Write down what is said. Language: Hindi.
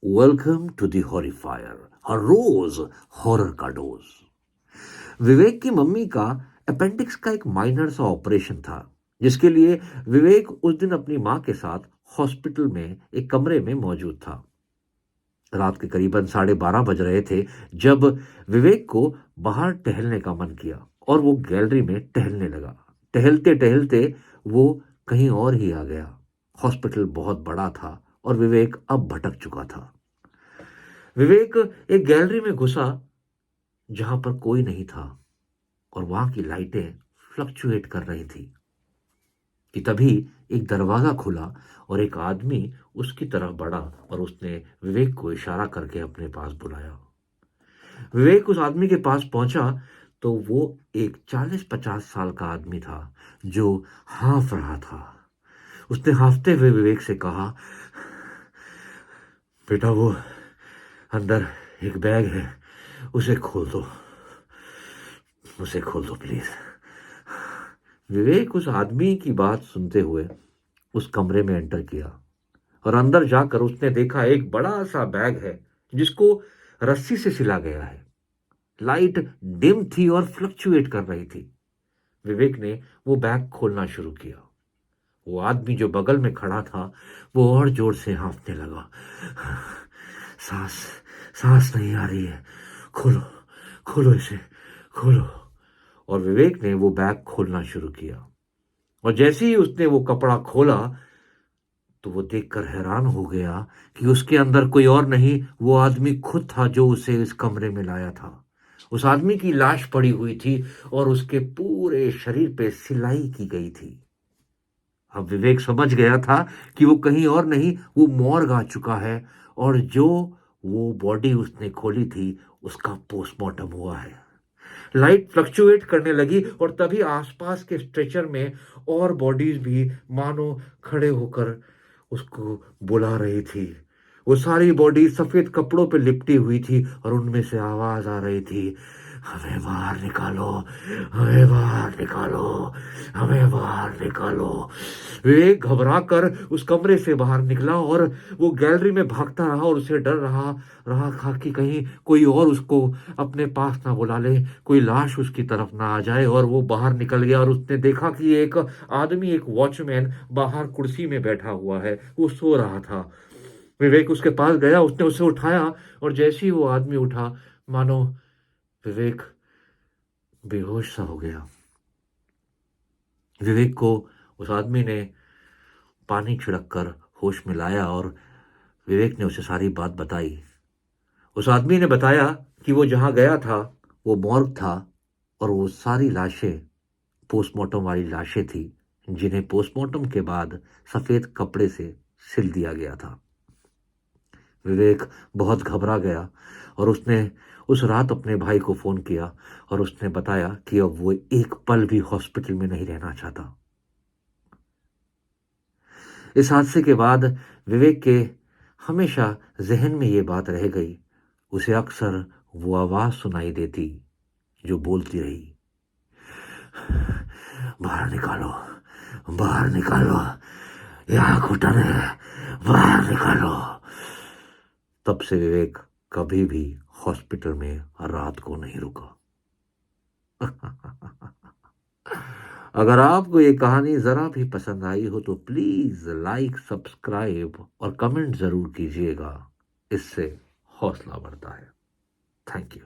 वेलकम टू द हॉरिफायर, हर रोज हॉरर का डोज। विवेक की मम्मी का अपेंडिक्स का एक माइनर सा ऑपरेशन था, जिसके लिए विवेक उस दिन अपनी मां के साथ हॉस्पिटल में एक कमरे में मौजूद था। रात के करीबन 12:30 बज रहे थे जब विवेक को बाहर टहलने का मन किया और वो गैलरी में टहलने लगा। टहलते टहलते वो कहीं और ही आ गया। हॉस्पिटल बहुत बड़ा था और विवेक अब भटक चुका था। विवेक एक गैलरी में घुसा जहां पर कोई नहीं था और वहां की लाइटें फ्लक्चुएट कर रही थी कि तभी एक दरवाजा खुला और एक आदमी उसकी तरफ बढ़ा और उसने विवेक को इशारा करके अपने पास बुलाया। विवेक उस आदमी के पास पहुंचा तो वो एक 40-50 साल का आदमी था जो हांफ रहा था। उसने हांफते हुए विवेक से कहा, बेटा वो अंदर एक बैग है, उसे खोल दो, उसे खोल दो प्लीज। विवेक उस आदमी की बात सुनते हुए उस कमरे में एंटर किया और अंदर जाकर उसने देखा एक बड़ा सा बैग है जिसको रस्सी से सिला गया है। लाइट डिम थी और फ्लक्चुएट कर रही थी। विवेक ने वो बैग खोलना शुरू किया। वो आदमी जो बगल में खड़ा था वो और जोर से हांफने लगा। सांस सांस नहीं आ रही है, खोलो, खोलो इसे, खोलो। और विवेक ने वो बैग खोलना शुरू किया और जैसे ही उसने वो कपड़ा खोला तो वो देखकर हैरान हो गया कि उसके अंदर कोई और नहीं, वो आदमी खुद था जो उसे इस कमरे में लाया था। उस आदमी की लाश पड़ी हुई थी और उसके पूरे शरीर पे सिलाई की गई थी। अब विवेक समझ गया था कि वो कहीं और नहीं, वो मॉर्ग आ चुका है और जो वो बॉडी उसने खोली थी उसका पोस्टमार्टम हुआ है। लाइट फ्लक्चुएट करने लगी और तभी आसपास के स्ट्रेचर में और बॉडीज भी मानो खड़े होकर उसको बुला रही थी। वो सारी बॉडी सफेद कपड़ों पे लिपटी हुई थी और उनमें से आवाज आ रही थी, हमें बाहर निकालो, हमें बाहर निकालो, हमें बाहर निकालो। विवेक घबरा कर उस कमरे से बाहर निकला और वो गैलरी में भागता रहा और उसे डर रहा रहा था कि कहीं कोई और उसको अपने पास ना बुला ले, कोई लाश उसकी तरफ ना आ जाए। और वो बाहर निकल गया और उसने देखा कि एक आदमी, एक वॉचमैन बाहर कुर्सी में बैठा हुआ है, वो सो रहा था। विवेक उसके पास गया, उसने उसे उठाया और जैसे ही वो आदमी उठा मानो विवेक बेहोश सा हो गया। विवेक को उस आदमी ने पानी छिड़क कर होश में लाया और विवेक ने उसे सारी बात बताई। उस आदमी ने बताया कि वो जहां गया था वो मॉर्ग था और वो सारी लाशें पोस्टमार्टम वाली लाशें थी जिन्हें पोस्टमार्टम के बाद सफेद कपड़े से सिल दिया गया था। विवेक बहुत घबरा गया और उसने उस रात अपने भाई को फोन किया और उसने बताया कि अब वो एक पल भी हॉस्पिटल में नहीं रहना चाहता। इस हादसे के बाद विवेक के हमेशा जहन में ये बात रह गई। उसे अक्सर वो आवाज सुनाई देती जो बोलती रही, बाहर निकालो, बाहर निकालो, यहाँ घुटन है, बाहर निकालो। तब से विवेक कभी भी हॉस्पिटल में रात को नहीं रुका। अगर आपको ये कहानी जरा भी पसंद आई हो तो प्लीज लाइक, सब्सक्राइब और कमेंट जरूर कीजिएगा। इससे हौसला बढ़ता है। Thank you.